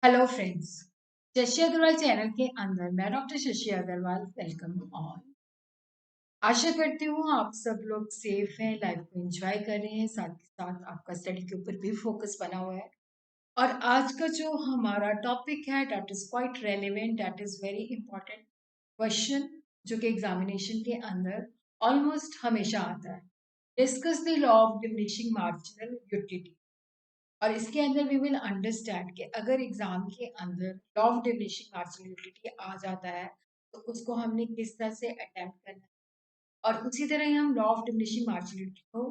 Hello friends. Shashi Agrawal channel के अंदर मैं doctor Shashi Agrawal welcome you all. आशा करती हूँ आप सब लोग सेफ हैं, लाइफ को एंजॉय कर रहे हैं, साथ ही साथ आपका स्टडी के ऊपर भी फोकस बना हुआ है। और आज का जो हमारा टॉपिक है that is quite relevant, that is very important question जो कि एग्जामिनेशन के अंदर ऑलमोस्ट हमेशा आता है। Discuss the law of diminishing marginal utility. और इसके अंदर वी विल अंडरस्टैंड कि अगर एग्जाम के अंदर लॉ ऑफ डिमिनिशिंग मार्जिनलिटी आ जाता है तो उसको हमने किस तरह से अटेम्प्ट करना है, और उसी तरह ही हम लॉ ऑफ डिमिनिशिंग मार्जिनलिटी को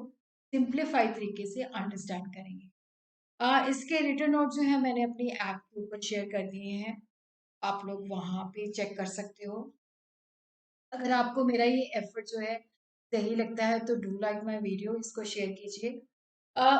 सिंप्लीफाई तरीके से अंडरस्टैंड करेंगे। इसके रिटर्न नोट जो है मैंने अपनी ऐप के ऊपर शेयर कर दिए हैं, आप लोग वहां पे चेक कर सकते हो। अगर आपको मेरा ये एफर्ट जो है सही लगता है तो डू लाइक माय वीडियो, इसको शेयर कीजिए।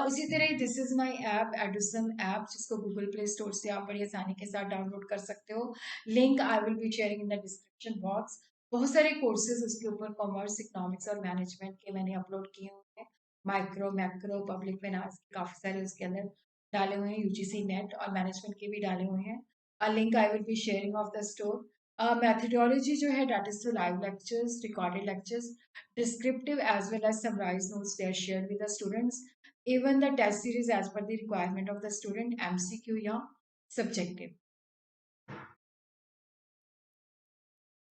उसी तरह this is my app Edusum app, जिसको गूगल प्ले स्टोर से आप बड़ी आसानी के साथ डाउनलोड कर सकते हो। Link I will be sharing in the description box. बहुत सारे कोर्सेज उसके ऊपर कॉमर्स, इकोनॉमिक्स और मैनेजमेंट के मैंने अपलोड किए हुए हैं। माइक्रो मैक्रो पब्लिक फाइनेंस के काफ़ी सारे उसके अंदर डाले हुए हैं, यूजीसी नेट और मैनेजमेंट के भी डाले हुए हैं। Link I will be sharing of the store. Methodology जो है that is through live lectures, recorded lectures, descriptive as well as summarized notes they are shared with the students. Even the test series as per the requirement of the student, MCQ या subjective.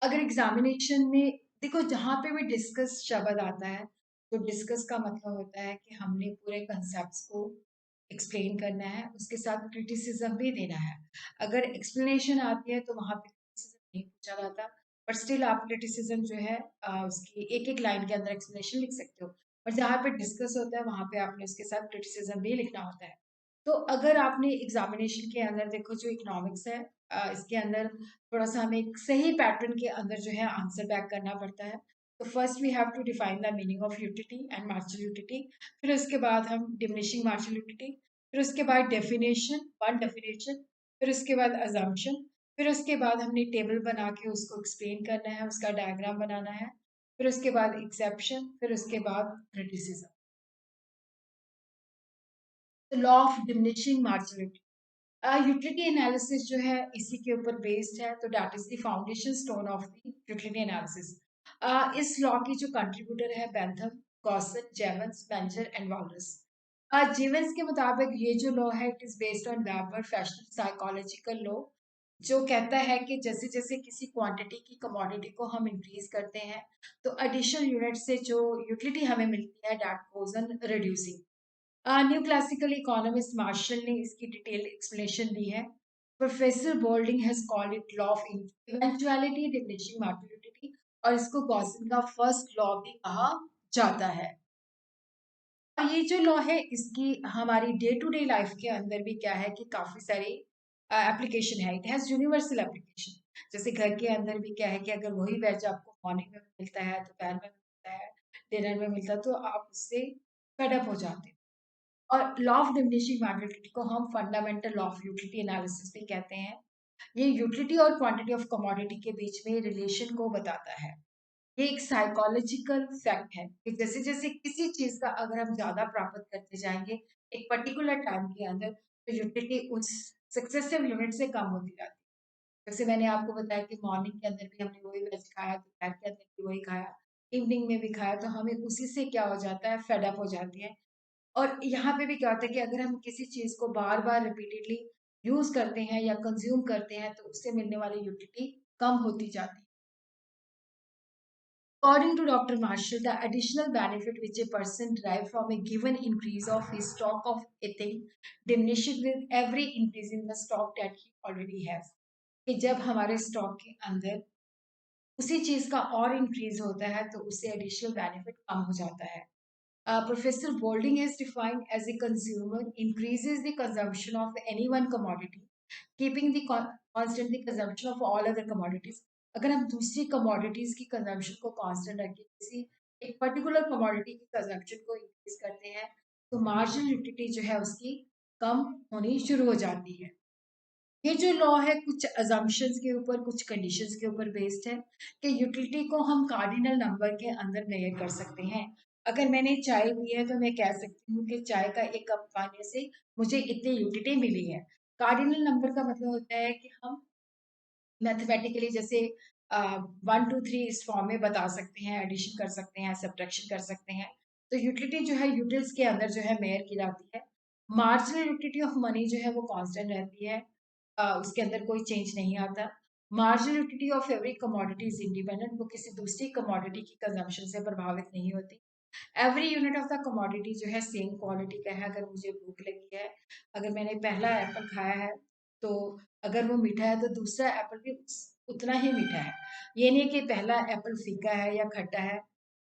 अगर examination में देखो जहाँ पे भी discuss शब्द आता है तो डिस्कस का मतलब होता है कि हमने पूरे कंसेप्ट को एक्सप्लेन करना है, उसके साथ क्रिटिसिज्म भी देना है। अगर एक्सप्लेनेशन आती है तो वहाँ पे क्रिटिसिज्म नहीं पूछा जाता, पर स्टिल आप क्रिटिसिज्म जो है उसकी एक एक लाइन के अंदर एक्सप्लेनेशन लिख सकते हो। और जहाँ पे डिस्कस होता है वहाँ पे आपने उसके साथ क्रिटिसिज्म भी लिखना होता है। तो अगर आपने एग्जामिनेशन के अंदर देखो जो इकोनॉमिक्स है, इसके अंदर थोड़ा सा हमें एक सही पैटर्न के अंदर जो है आंसर बैक करना पड़ता है। तो first we have to define the meaning of utility and marginal utility, फिर उसके बाद हम डिमिनिशिंग मार्जिनल यूटिलिटी, फिर उसके बाद डेफिनेशन, वन डेफिनेशन, फिर उसके बाद अजम्पशन, फिर उसके बाद हमने टेबल बना के उसको एक्सप्लेन करना है, उसका डायग्राम बनाना है, फिर उसके बाद एक्सेप्शन, फिर उसके बाद criticism. Law of diminishing marginal utility analysis जो है इसी के ऊपर बेस्ड है, तो that is the foundation stone of the utility analysis. इस लॉ की जो कंट्रीब्यूटर है Bentham, Gossen, Jevons, Menger and Walras. Jevons के मुताबिक ये जो लॉ है it is based on Weber Fechner psychological law, जो कहता है कि जैसे जैसे किसी क्वांटिटी की कमोडिटी को हम इंक्रीज करते हैं तो एडिशनल यूनिट से जो यूटिलिटी हमें मिलती है that goes on reducing. New classical economist Marshall ने इसकी डिटेल एक्सप्लेनेशन दी है। Professor Boulding has called it law of eventuality diminishing marginality, और इसको गॉसन का फर्स्ट लॉ भी कहा जाता है। और ये जो लॉ है इसकी हमारी डे टू डे लाइफ के अंदर भी क्या है कि काफी सारी एप्लीकेशन है, इट हैज यूनिवर्सल एप्लीकेशन। जैसे घर के अंदर भी क्या है कि अगर वही वेज आपको मॉर्निंग में मिलता है, दोपहर में मिलता है, डिनर में मिलता है, तो आप उससे फेडअप हो जाते हैं। और लॉ ऑफ डिमिनिशिंग मैग्नेटिक को हम fundamental law of utility analysis भी कहते हैं। ये यूटिलिटी और क्वांटिटी ऑफ कमोडिटी के बीच में रिलेशन को बताता है। ये एक साइकोलॉजिकल फैक्ट है कि जैसे जैसे किसी चीज का अगर हम ज्यादा प्राप्त करते जाएंगे एक पर्टिकुलर टाइम के अंदर, तो यूटिलिटी उस सक्सेसिव यूनिट से कम होती जाती है। जैसे मैंने आपको बताया कि मॉर्निंग के अंदर भी हमने वही वेज खाया, दोपहर के अंदर भी वही खाया, इवनिंग में भी खाया, तो हमें उसी से क्या हो जाता है, फेडअप हो जाती है। और यहाँ पे भी क्या होता है कि अगर हम किसी चीज़ को बार-बार रिपीटेडली यूज़ करते हैं या कंज़्यूम करते हैं, तो उससे मिलने वाली यूटिलिटी कम होती जाती है। According to Dr. Marshall, the additional benefit which a person derives from a given increase of his stock of a thing diminishes with every increase in the stock that he already has. कि जब हमारे stock के अंदर उसी चीज़ का और increase होता है तो उससे एडिशनल बेनिफिट कम हो जाता है। Professor Bolding is defined as a consumer increases the consumption of any one commodity, keeping the constant the consumption of all other commodities. अगर हम दूसरी commodities की consumption को constant रखें, किसी एक particular commodity की consumption को increase करते हैं, तो marginal utility जो है उसकी कम होनी शुरू हो जाती है। ये जो लॉ है कुछ अजम्पशंस के ऊपर, कुछ कंडीशंस के ऊपर बेस्ड है कि यूटिलिटी को हम कार्डिनल नंबर के अंदर मेजर कर सकते हैं। अगर मैंने चाय पी है तो मैं कह सकती हूँ कि चाय का एक कप पाने से मुझे इतनी यूटिलिटी मिली है। कार्डिनल नंबर का मतलब होता है कि हम मैथमेटिकली जैसे 1 2 3 इस फॉर्म में बता सकते हैं, एडिशन कर सकते हैं, सब्ट्रैक्शन कर सकते हैं। तो यूटिलिटी जो है यूटिल्स के अंदर जो है मेयर की जाती है। मार्जिनल यूटिलिटी ऑफ मनी जो है वो कांस्टेंट रहती है, उसके अंदर कोई चेंज नहीं आता। Marginal utility of every commodity is independent, वो किसी दूसरी कमोडिटी की कंजम्पशन से प्रभावित नहीं होती। Every unit of the commodity जो है सेम क्वालिटी का है। अगर मुझे भूख लगी है, अगर मैंने पहला एप्पल खाया है, तो अगर वो मीठा है तो दूसरा एप्पल भी उतना ही मीठा है। ये नहीं कि पहला एप्पल फीका है या खट्टा है।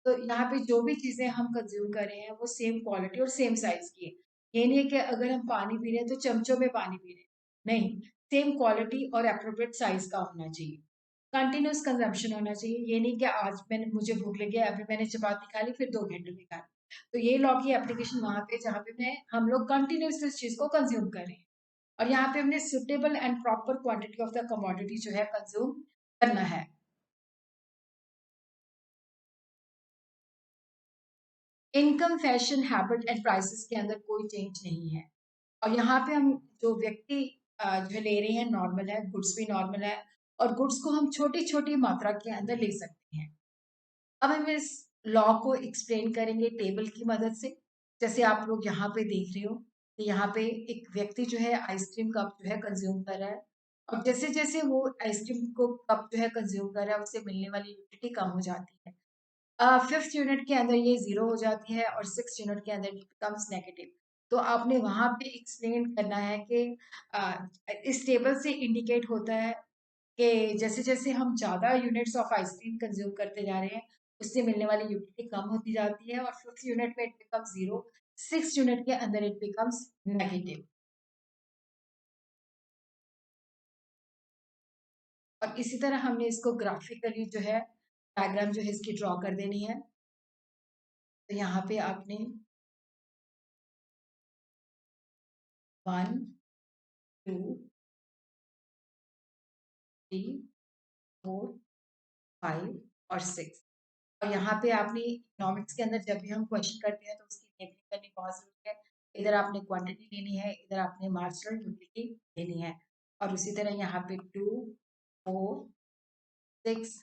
तो यहाँ पे जो भी चीजें हम कंज्यूम कर रहे हैं वो सेम क्वालिटी और सेम साइज की है। ये नहीं है कि अगर हम पानी पी रहे हैं तो चमचों में पानी पी रहे हैं, नहीं, सेम क्वालिटी और अप्रोप्रिएट साइज का होना चाहिए। कंटिन्यूअस कंजम्पशन होना चाहिए। ये नहीं कि आज मैंने मुझे भूख लगी है, अभी मैंने चपाती खा ली, फिर 2 घंटे में खा ली। तो ये लॉ की एप्लीकेशन वहाँ पे जहाँ पे मैं हम लोग कंटिन्यूअस इस चीज़ को कंज्यूम कर रहे हैं, और यहाँ पे हमने suitable and proper quantity of the commodity जो है कंज्यूम करना है। Income, fashion, habit and prices के अंदर कोई चेंज नहीं है। और यहाँ पे हम जो व्यक्ति जो ले रहे हैं नॉर्मल है, गुड्स भी नॉर्मल है, और गुड्स को हम छोटी-छोटी मात्रा के अंदर ले सकते हैं। अब हम इस लॉ को एक्सप्लेन करेंगे टेबल की मदद से। जैसे आप लोग यहाँ पे देख रहे हो कि यहाँ पे एक व्यक्ति जो है आइसक्रीम कप जो है कंज्यूम कर रहा है, और जैसे जैसे वो आइसक्रीम को कप जो है कंज्यूम कर रहा है उससे मिलने वाली यूटिलिटी कम हो जाती है। फिफ्थ यूनिट के अंदर ये जीरो हो जाती है और सिक्स यूनिट के अंदर बिकम्स नेगेटिव। तो आपने वहां पे एक्सप्लेन करना है कि अ, इस टेबल से इंडिकेट होता है कि जैसे जैसे हम ज़्यादा यूनिट्स ऑफ आइसक्रीम कंज्यूम करते जा रहे हैं, उससे मिलने वाली यूटिलिटी कम होती जाती है, और फिफ्थ यूनिट में it becomes zero, six unit के अंदर इट बिकम्स नेगेटिव। और इसी तरह हमने इसको ग्राफिकली जो है डायग्राम जो है इसकी ड्रॉ कर देनी है। तो यहाँ पे आपने 1 2 3 4 5 और 6। और यहाँ पे आपने इकोनॉमिक्स के अंदर जब भी हम क्वेश्चन करते हैं तो उसकी लेबलिंग करनी बहुत ज़रूरी है। इधर आपने क्वांटिटी लेनी है, इधर आपने मार्जिनल यूटिलिटी लेनी है। और उसी तरह यहाँ पे 2 4 6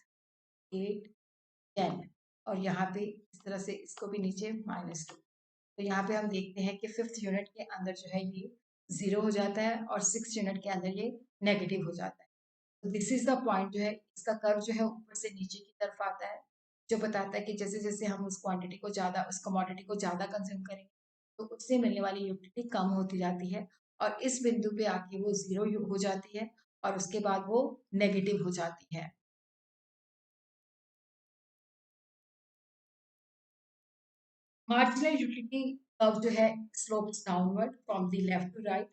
8 10, और यहाँ पे इस तरह से इसको भी नीचे -2। तो यहाँ पे हम देखते हैं कि फिफ्थ यूनिट के अंदर जो है ये ज़ीरो हो जाता है और सिक्स यूनिट के अंदर ये नेगेटिव हो जाता है। तो दिस इज द पॉइंट, जो है इसका कर्व जो है ऊपर से नीचे की तरफ आता है, जो बताता है कि जैसे जैसे हम उस क्वांटिटी को ज़्यादा, उस कमोडिटी को ज़्यादा कंज्यूम करेंगे तो उससे मिलने वाली यूटिलिटी कम होती जाती है, और इस बिंदु पे आके वो ज़ीरो हो जाती है और उसके बाद वो नेगेटिव हो जाती है। मार्जिनल यूटिलिटी कर्व जो है slopes downward from the left to right,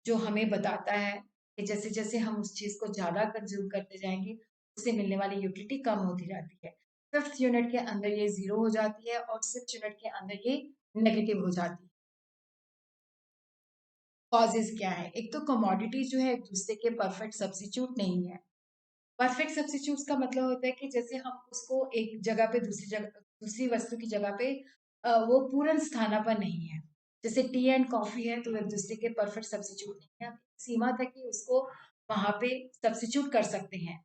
जो हमें बताता है कि जैसे जैसे हम उस चीज़ को ज़्यादा कंज्यूम करते जाएंगे उससे मिलने वाली यूटिलिटी कम होती जाती है। फिफ्थ यूनिट के अंदर ये ज़ीरो हो जाती है और सिक्स यूनिट के अंदर ये नेगेटिव हो जाती है। कॉजेज़ क्या है? एक तो कमोडिटी जो है एक दूसरे के परफेक्ट सब्स्टिट्यूट नहीं है। परफेक्ट सब्स्टिट्यूट्स का मतलब होता है कि जैसे हम उसको एक जगह पे दूसरी वस्तु की जगह पे वो पूर्ण स्थानापन्न नहीं है। जैसे टी एंड कॉफी है तो एक दूसरे के परफेक्ट सब्स्टिट्यूट नहीं है। हम सीमा तक ही उसको वहाँ पे सब्स्टिट्यूट कर सकते हैं।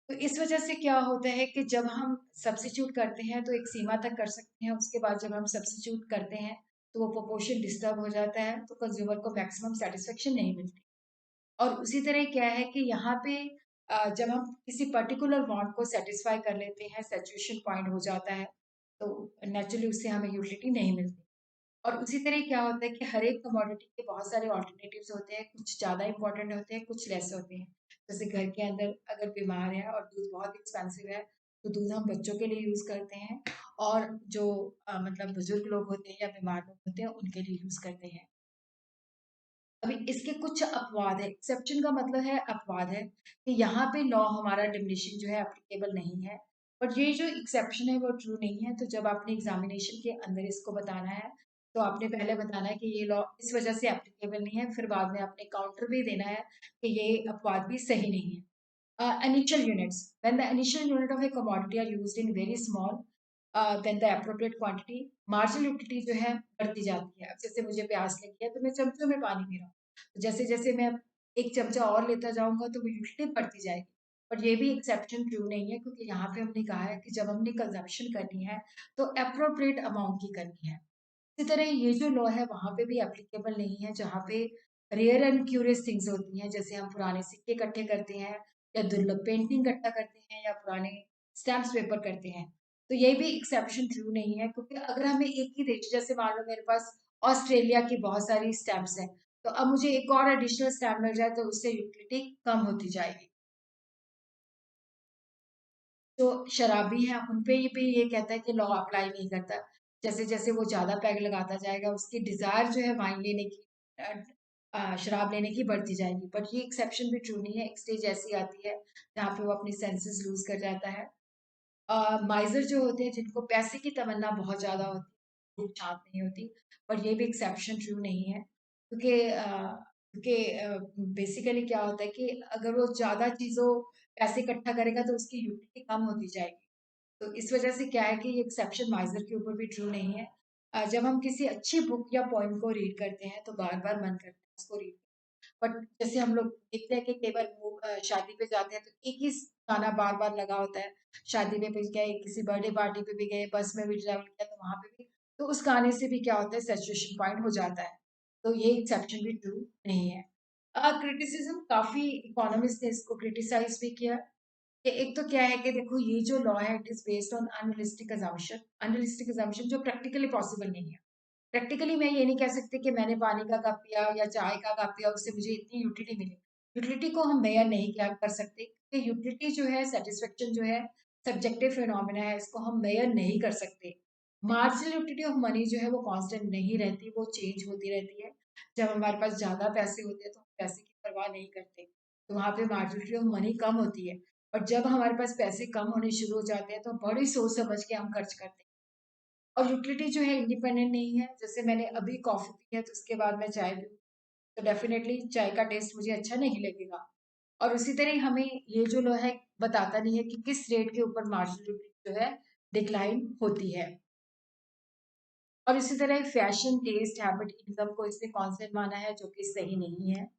तो इस वजह से क्या होता है कि जब हम सब्स्टिट्यूट करते हैं तो एक सीमा तक कर सकते हैं, उसके बाद जब हम सब्स्टिट्यूट करते हैं तो वो प्रोपोर्शन डिस्टर्ब हो जाता है, तो कंज्यूमर को मैक्सिमम सेटिस्फेक्शन नहीं मिलती। और उसी तरह क्या है कि यहाँ पे जब हम किसी पर्टिकुलर वांट को सेटिस्फाई कर लेते हैं, सैचुरेशन पॉइंट हो जाता है, तो नेचुरली उससे हमें यूटिलिटी नहीं मिलती। और उसी तरह क्या होता है कि हर एक कमोडिटी के बहुत सारे ऑल्टरनेटिव्स होते हैं, कुछ ज़्यादा इंपॉर्टेंट होते हैं, कुछ लेस होते हैं। जैसे घर के अंदर अगर बीमार है और दूध बहुत एक्सपेंसिव है, तो दूध हम बच्चों के लिए यूज़ करते हैं, और जो मतलब बुजुर्ग लोग होते हैं या बीमार लोग होते हैं उनके लिए यूज़ करते हैं। अभी इसके कुछ अपवाद है, एक्सेप्शन का मतलब है अपवाद है, कि यहाँ पे लॉ हमारा डिमिनिशिंग जो है एप्लीकेबल नहीं है। बट ये जो एक्सेप्शन है वो ट्रू नहीं है, तो जब आपने एग्जामिनेशन के अंदर इसको बताना है तो आपने पहले बताना है कि ये लॉ इस वजह से एप्लीकेबल नहीं है, फिर बाद में आपने काउंटर भी देना है कि ये अपवाद भी सही नहीं है। Initial units. When the initial unit of a commodity are used in very small, then the appropriate quantity, marginal utility जो है बढ़ती जाती है। अब जैसे मुझे प्यास लगी है तो मैं चमचों में पानी पी रहा हूँ, जैसे जैसे मैं एक चमचा और लेता जाऊंगा तो वो यूटिलिटी बढ़ती जाएगी। पर ये भी एक्सेप्शन ट्रू नहीं है, क्योंकि यहाँ पे हमने कहा है कि जब हमने कंजम्पशन करनी है तो अप्रोप्रिएट अमाउंट की करनी है। इसी तरह ये जो लॉ है वहाँ पे भी एप्लीकेबल नहीं है, जहाँ पे रेयर एंड क्यूरियस थिंग्स होती हैं, जैसे हम पुराने सिक्के इकट्ठे करते हैं या दुर्लभ पेंटिंग इकट्ठा करते हैं या पुराने स्टैम्प्स पेपर करते हैं। तो ये भी एक्सेप्शन ट्रू नहीं है, क्योंकि अगर हमें एक ही देश, जैसे मान लो मेरे पास ऑस्ट्रेलिया की बहुत सारी स्टैम्प्स हैं, तो अब मुझे एक और एडिशनल स्टैम्प मिल जाए तो उससे यूटिलिटी कम होती जाएगी। जो शराबी हैं उन पे ये भी ये कहता है कि लॉ अप्लाई नहीं करता। जैसे जैसे वो ज़्यादा पैग लगाता जाएगा उसकी डिज़ायर जो है वाइन लेने की, शराब लेने की बढ़ती जाएगी। बट ये एक्सेप्शन भी ट्रू नहीं है। एक स्टेज ऐसी आती है जहाँ पे वो अपनी सेंसेस लूज कर जाता है। माइज़र जो होते हैं जिनको पैसे की तमन्ना बहुत ज़्यादा होती है, वो शांत नहीं होती। पर ये भी एक्सेप्शन ट्रू नहीं है, क्योंकि बेसिकली क्या होता है कि अगर वो ज़्यादा चीज़ों पैसे इकट्ठा करेगा तो उसकी यूटिलिटी कम होती जाएगी। तो इस वजह से क्या है कि ये एक्सेप्शन माइज़र के ऊपर भी ट्रू नहीं है। जब हम किसी अच्छी बुक या पोएम को रीड करते हैं तो बार-बार मन करता है उसको रीड। बट जैसे हम लोग देखते हैं कि केवल वो शादी पे जाते हैं तो एक ही गाना बार-बार लगा होता है। शादी में भी गए, किसी बर्थडे पार्टी पे भी गए, बस में भी ट्रैवल किया तो वहाँ पे भी, तो उस गाने से भी क्या होता है, सैचुरेशन पॉइंट हो जाता है। तो ये एक्सेप्शन भी ट्रू नहीं है। क्रिटिसिज्म काफ़ी इकोनॉमिस्ट ने इसको क्रिटिसाइज़ भी किया। कि एक तो क्या है कि देखो ये जो लॉ है it is based on unrealistic assumption जो प्रैक्टिकली पॉसिबल नहीं है। प्रैक्टिकली मैं ये नहीं कह सकती कि मैंने पानी का कप पिया या चाय का कप पिया उससे मुझे इतनी यूटिलिटी मिली। यूटिलिटी को हम मेजर नहीं क्या कर सकते, क्योंकि यूटिलिटी जो है, सेटिस्फेक्शन जो है, सब्जेक्टिव फिनोमेना है, इसको हम मेजर नहीं कर सकते। मार्जिनल यूटिलिटी ऑफ मनी जो है वो कांस्टेंट नहीं रहती, वो चेंज होती रहती है। जब हमारे पास ज़्यादा पैसे होते हैं तो हम पैसे की परवाह नहीं करते, तो वहाँ पे मार्जिनल यूटिलिटी ऑफ मनी कम होती है। और जब हमारे पास पैसे कम होने शुरू हो जाते हैं तो बड़ी सोच समझ के हम खर्च करते हैं। और यूटिलिटी जो है इंडिपेंडेंट नहीं है। जैसे मैंने अभी कॉफ़ी पी है तो उसके बाद मैं चाय पीऊँ तो डेफिनेटली चाय का टेस्ट मुझे अच्छा नहीं लगेगा। और उसी तरह हमें ये जो लो है बताता नहीं है कि किस रेट के ऊपर मार्जिनल यूटिलिटी जो है डिक्लाइन होती है। और इसी तरह फैशन, टेस्ट, हैबिट, इनकम को इसने कांस्टेंट माना है, जो कि सही नहीं है,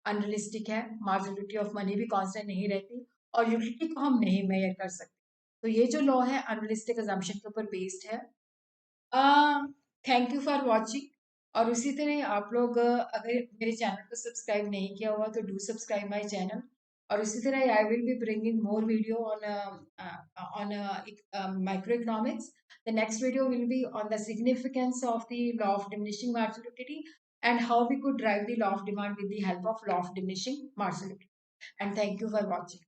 अनरियलिस्टिक है। मार्जिनलिटी ऑफ मनी भी कांस्टेंट नहीं रहती और यूटिलिटी को हम नहीं मेजर कर सकते। तो ये जो लॉ है अनरियलिस्टिक अजम्पशन के ऊपर बेस्ड है। Thank you for watching. और उसी तरह आप लोग अगर मेरे चैनल को सब्सक्राइब नहीं किया हुआ तो डू सब्सक्राइब माय चैनल। और उसी तरह आई will be bringing more video on microeconomics. The next video will be on the significance of the law of diminishing marginality and how we could drive the law of demand with the help of law of diminishing marginality. And thank you for watching.